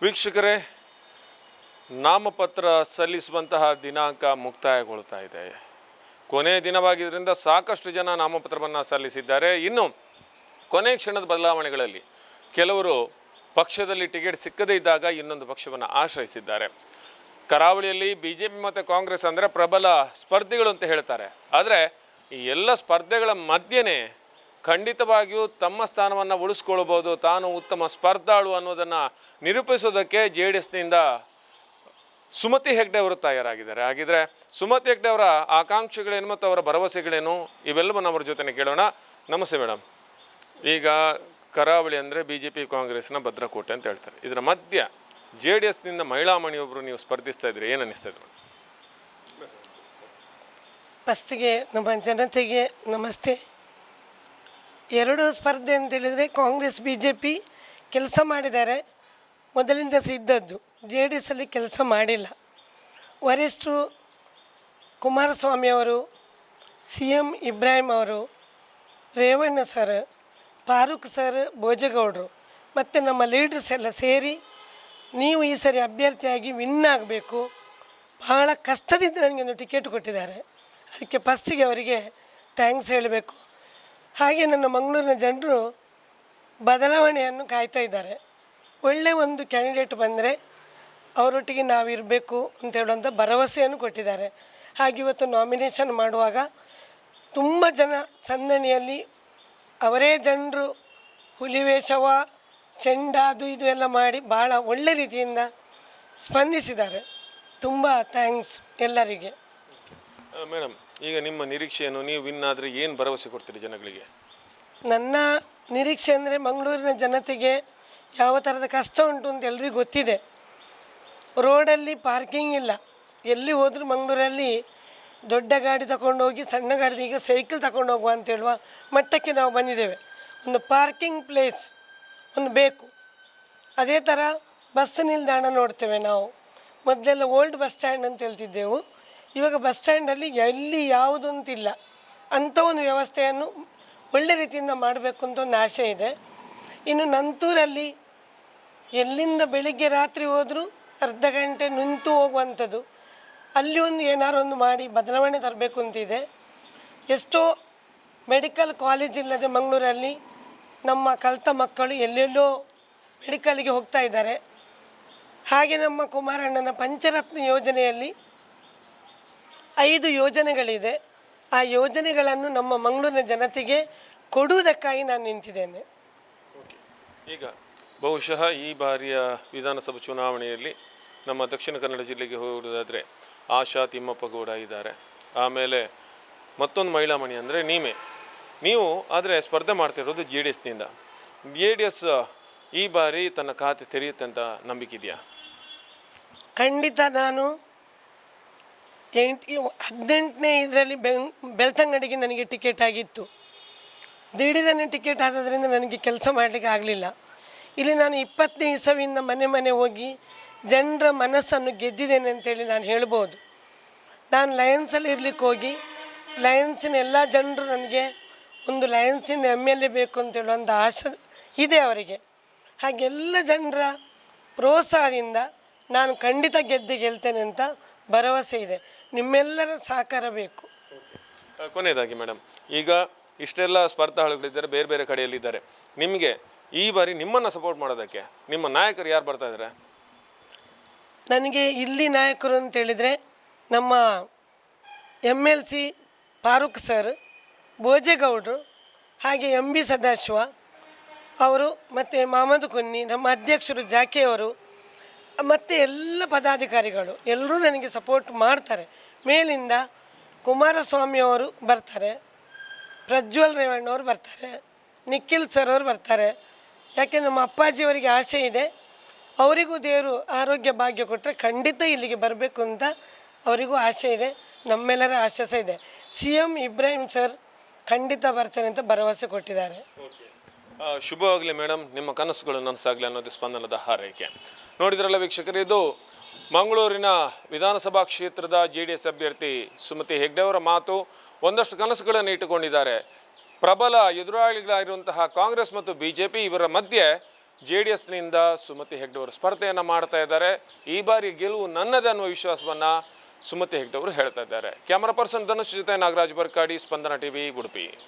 ವೀಕ್ಷಕರೇ, ನಾಮಪತ್ರ ಸಲ್ಲಿಸುವಂತಹ ದಿನಾಂಕ ಮುಕ್ತಾಯಗೊಳ್ತಾ ಇದೆ. ಕೊನೆಯ ದಿನವಾಗಿದ್ದರಿಂದ ಸಾಕಷ್ಟು ಜನ ನಾಮಪತ್ರವನ್ನು ಸಲ್ಲಿಸಿದ್ದಾರೆ. ಇನ್ನು ಕೊನೆಯ ಕ್ಷಣದ ಬದಲಾವಣೆಗಳಲ್ಲಿ ಕೆಲವರು ಪಕ್ಷದಲ್ಲಿ ಟಿಕೆಟ್ ಸಿಕ್ಕದೇ ಇದ್ದಾಗ ಇನ್ನೊಂದು ಪಕ್ಷವನ್ನು ಆಶ್ರಯಿಸಿದ್ದಾರೆ. ಕರಾವಳಿಯಲ್ಲಿ BJP ಮತ್ತು ಕಾಂಗ್ರೆಸ್ ಅಂದರೆ ಪ್ರಬಲ ಸ್ಪರ್ಧಿಗಳು ಅಂತ ಹೇಳ್ತಾರೆ. ಆದರೆ ಈ ಎಲ್ಲ ಸ್ಪರ್ಧೆಗಳ ಮಧ್ಯೆನೇ ಖಂಡಿತವಾಗಿಯೂ ತಮ್ಮ ಸ್ಥಾನವನ್ನು ಉಳಿಸ್ಕೊಳ್ಬೋದು, ತಾನು ಉತ್ತಮ ಸ್ಪರ್ಧಾಳು ಅನ್ನೋದನ್ನು ನಿರೂಪಿಸೋದಕ್ಕೆ JDSನಿಂದ ಸುಮತಿ ಹೆಗ್ಡೆ ಅವರು ತಯಾರಾಗಿದ್ದಾರೆ. ಹಾಗಿದ್ರೆ ಸುಮತಿ ಹೆಗ್ಡೆ ಅವರ ಆಕಾಂಕ್ಷೆಗಳೇನು ಮತ್ತು ಅವರ ಭರವಸೆಗಳೇನು ಇವೆಲ್ಲವನ್ನು ಅವರ ಜೊತೆ ಕೇಳೋಣ. ನಮಸ್ತೆ ಮೇಡಮ್. ಈಗ ಕರಾವಳಿ ಅಂದರೆ BJP ಕಾಂಗ್ರೆಸ್ನ ಭದ್ರಕೋಟೆ ಅಂತ ಹೇಳ್ತಾರೆ. ಇದರ ಮಧ್ಯ JDSನಿಂದ ಮಹಿಳಾ ಮಣಿಯೊಬ್ಬರು ನೀವು ಸ್ಪರ್ಧಿಸ್ತಾ ಇದ್ರಿ, ಏನು ಅನ್ನಿಸ್ತಾ ಇದೆ? ಫಸ್ಟಿಗೆ ನಮ್ಮ ಜನತೆಗೆ ನಮಸ್ತೆ. ಎರಡು ಸ್ಪರ್ಧೆ ಅಂತೇಳಿದರೆ ಕಾಂಗ್ರೆಸ್ BJP ಕೆಲಸ ಮಾಡಿದ್ದಾರೆ, ಮೊದಲಿಂದ ಇದ್ದದ್ದು. JDSಲ್ಲಿ ಕೆಲಸ ಮಾಡಿಲ್ಲ. ವರಿಷ್ಠರು ಕುಮಾರಸ್ವಾಮಿ ಅವರು, CM ಇಬ್ರಾಹಿಂ ಅವರು, ರೇವಣ್ಣ ಸರ್, ಫಾರೂಕ್ ಸರ್, ಭೋಜೇಗೌಡರು ಮತ್ತು ನಮ್ಮ ಲೀಡರ್ಸ್ ಎಲ್ಲ ಸೇರಿ ನೀವು ಈ ಸರಿ ಅಭ್ಯರ್ಥಿಯಾಗಿ ವಿನ್ ಆಗಬೇಕು, ಬಹಳ ಕಷ್ಟದಿಂದ ನನಗೊಂದು ಟಿಕೆಟ್ ಕೊಟ್ಟಿದ್ದಾರೆ. ಅದಕ್ಕೆ ಫಸ್ಟಿಗೆ ಅವರಿಗೆ ಥ್ಯಾಂಕ್ಸ್ ಹೇಳಬೇಕು. ಹಾಗೆ ನನ್ನ ಮಂಗಳೂರಿನ ಜನರು ಬದಲಾವಣೆಯನ್ನು ಕಾಯ್ತಾ ಇದ್ದಾರೆ. ಒಳ್ಳೆಯ ಒಂದು ಕ್ಯಾಂಡಿಡೇಟ್ ಬಂದರೆ ಅವರೊಟ್ಟಿಗೆ ನಾವಿರಬೇಕು ಅಂತ ಹೇಳುವಂಥ ಭರವಸೆಯನ್ನು ಕೊಟ್ಟಿದ್ದಾರೆ. ಹಾಗೆ ಇವತ್ತು ನಾಮಿನೇಷನ್ ಮಾಡುವಾಗ ತುಂಬ ಜನ ಸಂದಣಿಯಲ್ಲಿ ಅವರೇ ಜನರು ಹುಲಿವೇಷವ ಚೆಂಡ ಅದು ಇದು ಎಲ್ಲ ಮಾಡಿ ಭಾಳ ಒಳ್ಳೆ ರೀತಿಯಿಂದ ಸ್ಪಂದಿಸಿದ್ದಾರೆ. ತುಂಬ ಥ್ಯಾಂಕ್ಸ್ ಎಲ್ಲರಿಗೆ. ಮೇಡಮ್, ಈಗ ನಿಮ್ಮ ನಿರೀಕ್ಷೆ ಏನು? ನೀವು ವಿನ್ ಆದರೆ ಏನು ಭರವಸೆ ಕೊಡ್ತೀರಿ ಜನಗಳಿಗೆ? ನನ್ನ ನಿರೀಕ್ಷೆ ಅಂದರೆ ಮಂಗಳೂರಿನ ಜನತೆಗೆ ಯಾವ ಥರದ ಕಷ್ಟ ಉಂಟು ಅಂತ ಎಲ್ರಿಗೂ ಗೊತ್ತಿದೆ. ರೋಡಲ್ಲಿ ಪಾರ್ಕಿಂಗ್ ಇಲ್ಲ. ಎಲ್ಲಿ ಹೋದರೂ ಮಂಗಳೂರಲ್ಲಿ ದೊಡ್ಡ ಗಾಡಿ ತಗೊಂಡೋಗಿ ಸಣ್ಣ ಗಾಡಿ, ಈಗ ಸೈಕಲ್ ತಗೊಂಡು ಹೋಗುವ ಅಂತ ಹೇಳುವ ಮಟ್ಟಕ್ಕೆ ನಾವು ಬಂದಿದ್ದೇವೆ. ಒಂದು ಪಾರ್ಕಿಂಗ್ ಪ್ಲೇಸ್ ಒಂದು ಬೇಕು. ಅದೇ ಥರ ಬಸ್ ನಿಲ್ದಾಣ ನೋಡ್ತೇವೆ ನಾವು. ಮೊದಲೆಲ್ಲ ಓಲ್ಡ್ ಬಸ್ ಸ್ಟ್ಯಾಂಡ್ ಅಂತ ಹೇಳ್ತಿದ್ದೆವು. ಇವಾಗ ಬಸ್ ಸ್ಟ್ಯಾಂಡಲ್ಲಿ ಎಲ್ಲಿ ಯಾವುದು ಅಂತಿಲ್ಲ. ಅಂಥ ಒಂದು ವ್ಯವಸ್ಥೆಯನ್ನು ಒಳ್ಳೆ ರೀತಿಯಿಂದ ಮಾಡಬೇಕು ಅಂತ ಒಂದು ಆಸೆ ಇದೆ. ಇನ್ನು ನಂತೂರಲ್ಲಿ ಎಲ್ಲಿಂದ ಬೆಳಿಗ್ಗೆ ರಾತ್ರಿ ಹೋದರೂ ಅರ್ಧ ಗಂಟೆ ನಿಂತು ಹೋಗುವಂಥದ್ದು, ಅಲ್ಲಿ ಒಂದು ಏನಾರು ಒಂದು ಮಾಡಿ ಬದಲಾವಣೆ ತರಬೇಕು ಅಂತಿದೆ. ಎಷ್ಟೋ ಮೆಡಿಕಲ್ ಕಾಲೇಜ್ ಇಲ್ಲದೆ ಮಂಗಳೂರಲ್ಲಿ ನಮ್ಮ ಕಲಿತ ಮಕ್ಕಳು ಎಲ್ಲೆಲ್ಲೋ ಮೆಡಿಕಲ್ಗೆ ಹೋಗ್ತಾ ಇದ್ದಾರೆ. ಹಾಗೆ ನಮ್ಮ ಕುಮಾರಣ್ಣನ ಪಂಚರತ್ನ ಯೋಜನೆಯಲ್ಲಿ 5 ಯೋಜನೆಗಳಿದೆ. ಆ ಯೋಜನೆಗಳನ್ನು ನಮ್ಮ ಮಂಗಳೂರಿನ ಜನತೆಗೆ ಕೊಡುವುದಕ್ಕಾಗಿ ನಾನು ನಿಂತಿದ್ದೇನೆ. ಈಗ ಬಹುಶಃ ಈ ಬಾರಿಯ ವಿಧಾನಸಭಾ ಚುನಾವಣೆಯಲ್ಲಿ ನಮ್ಮ ದಕ್ಷಿಣ ಕನ್ನಡ ಜಿಲ್ಲೆಗೆ ಹೋಗೋದಾದರೆ ಆಶಾ ತಿಮ್ಮಪ್ಪ ಗೌಡ ಇದ್ದಾರೆ. ಆಮೇಲೆ ಮತ್ತೊಂದು ಮಹಿಳಾ ಮಣಿ ಅಂದರೆ ನೀವು ಆದರೆ ಸ್ಪರ್ಧೆ ಮಾಡ್ತಿರೋದು JDSನಿಂದ. JDS ಈ ಬಾರಿ ತನ್ನ ಖಾತೆ ತೆರೆಯುತ್ತೆ ಅಂತ ನಂಬಿಕೆ ಇದೆಯಾ? ಖಂಡಿತ. ನಾನು 18ನೇ ಇದರಲ್ಲಿ ಬೆಳ್ತಂಗಡಿಗೆ ನನಗೆ ಟಿಕೆಟ್ ಆಗಿತ್ತು. ದಿಢೀರನೇ ಟಿಕೆಟ್ ಆದದ್ರಿಂದ ನನಗೆ ಕೆಲಸ ಮಾಡಲಿಕ್ಕೆ ಆಗಲಿಲ್ಲ. ಇಲ್ಲಿ ನಾನು 20ನೇ ಇಸವಿಯಿಂದ ಮನೆ ಹೋಗಿ ಜನರ ಮನಸ್ಸನ್ನು ಗೆದ್ದಿದ್ದೇನೆ ಅಂತೇಳಿ ನಾನು ಹೇಳ್ಬೋದು. ನಾನು ಲಯನ್ಸಲ್ಲಿ ಇರಲಿಕ್ಕೆ ಹೋಗಿ ಲಯನ್ಸಿನ ಎಲ್ಲ ಜನರು ನನಗೆ ಒಂದು ಲಯನ್ಸಿನ MLA ಬೇಕು ಅಂತೇಳಿ ಒಂದು ಆಸೆ ಇದೆ ಅವರಿಗೆ. ಹಾಗೆಲ್ಲ ಜನರ ಪ್ರೋತ್ಸಾಹದಿಂದ ನಾನು ಖಂಡಿತ ಗೆಲ್ತೇನೆ ಅಂತ ಭರವಸೆ ಇದೆ. ನಿಮ್ಮೆಲ್ಲರ ಸಹಕಾರ ಬೇಕು. ಕೊನೆಯದಾಗಿ ಮೇಡಮ್, ಈಗ ಇಷ್ಟೆಲ್ಲ ಸ್ಪರ್ಧಾಳುಗಳಿದ್ದಾರೆ, ಬೇರೆ ಬೇರೆ ಕಡೆಯಲ್ಲಿದ್ದಾರೆ. ನಿಮಗೆ ಈ ಬಾರಿ ನಿಮ್ಮನ್ನು ಸಪೋರ್ಟ್ ಮಾಡೋದಕ್ಕೆ ನಿಮ್ಮ ನಾಯಕರು ಯಾರು ಬರ್ತಾ ಇದ್ದಾರೆ? ನನಗೆ ಇಲ್ಲಿ ನಾಯಕರು ಅಂತೇಳಿದರೆ ನಮ್ಮ MLC ಫಾರೂಕ್ ಸರ್, ಭೋಜೇಗೌಡರು, ಹಾಗೆ MB ಸದಾಶಿವ ಅವರು, ಮತ್ತು ಮಹಮ್ಮದ್ ಕುನ್ನಿ, ನಮ್ಮ ಅಧ್ಯಕ್ಷರು ಜಾಕಿಯವರು, ಮತ್ತು ಎಲ್ಲ ಪದಾಧಿಕಾರಿಗಳು ಎಲ್ಲರೂ ನನಗೆ ಸಪೋರ್ಟ್ ಮಾಡ್ತಾರೆ. ಮೇಲಿಂದ ಕುಮಾರಸ್ವಾಮಿ ಅವರು ಬರ್ತಾರೆ, ಪ್ರಜ್ವಲ್ ರೇವಣ್ಣವರು ಬರ್ತಾರೆ, ನಿಖಿಲ್ ಸರ್ ಅವರು ಬರ್ತಾರೆ. ಯಾಕೆ ನಮ್ಮ ಅಪ್ಪಾಜಿಯವರಿಗೆ ಆಸೆ ಇದೆ, ಅವರಿಗೂ ದೇವರು ಆರೋಗ್ಯ ಭಾಗ್ಯ ಕೊಟ್ಟರೆ ಖಂಡಿತ ಇಲ್ಲಿಗೆ ಬರಬೇಕು ಅಂತ ಅವರಿಗೂ ಆಸೆ ಇದೆ. ನಮ್ಮೆಲ್ಲರ ಆಶೆ ಸಹ ಇದೆ. CM ಇಬ್ರಾಹಿಂ ಸರ್ ಖಂಡಿತ ಬರ್ತಾರೆ ಅಂತ ಭರವಸೆ ಕೊಟ್ಟಿದ್ದಾರೆ. ಶುಭವಾಗಲಿ ಮೇಡಮ್, ನಿಮ್ಮ ಕನಸುಗಳು ನನಸಾಗಲಿ ಅನ್ನೋದು ಸ್ಪಂದನದ ಹಾರೈಕೆ. ನೋಡಿದ್ರಲ್ಲ ವೀಕ್ಷಕರು, ಇದು ಮಂಗಳೂರಿನ ವಿಧಾನಸಭಾ ಕ್ಷೇತ್ರದ JDS ಅಭ್ಯರ್ಥಿ ಸುಮತಿ ಹೆಗ್ಡೆ ಅವರ ಮಾತು. ಒಂದಷ್ಟು ಕನಸುಗಳನ್ನು ಇಟ್ಟುಕೊಂಡಿದ್ದಾರೆ. ಪ್ರಬಲ ಎದುರಾಳಿಗಳಾಗಿರುವಂತಹ ಕಾಂಗ್ರೆಸ್ ಮತ್ತು BJP ಇವರ ಮಧ್ಯೆ JDSನಿಂದ ಸುಮತಿ ಹೆಗ್ಡೆ ಅವರು ಸ್ಪರ್ಧೆಯನ್ನು ಮಾಡ್ತಾ ಇದ್ದಾರೆ. ಈ ಬಾರಿ ಗೆಲುವು ನನ್ನದೇ ಅನ್ನುವ ವಿಶ್ವಾಸವನ್ನು ಸುಮತಿ ಹೆಗ್ಡೆ ಅವರು ಹೇಳ್ತಾ ಇದ್ದಾರೆ. ಕ್ಯಾಮರಾ ಪರ್ಸನ್ ಧನುಷ್ ಜೊತೆ ನಾಗರಾಜ್ ಬರ್ಕಾಡಿ, ಸ್ಪಂದನ TV, ಉಡುಪಿ.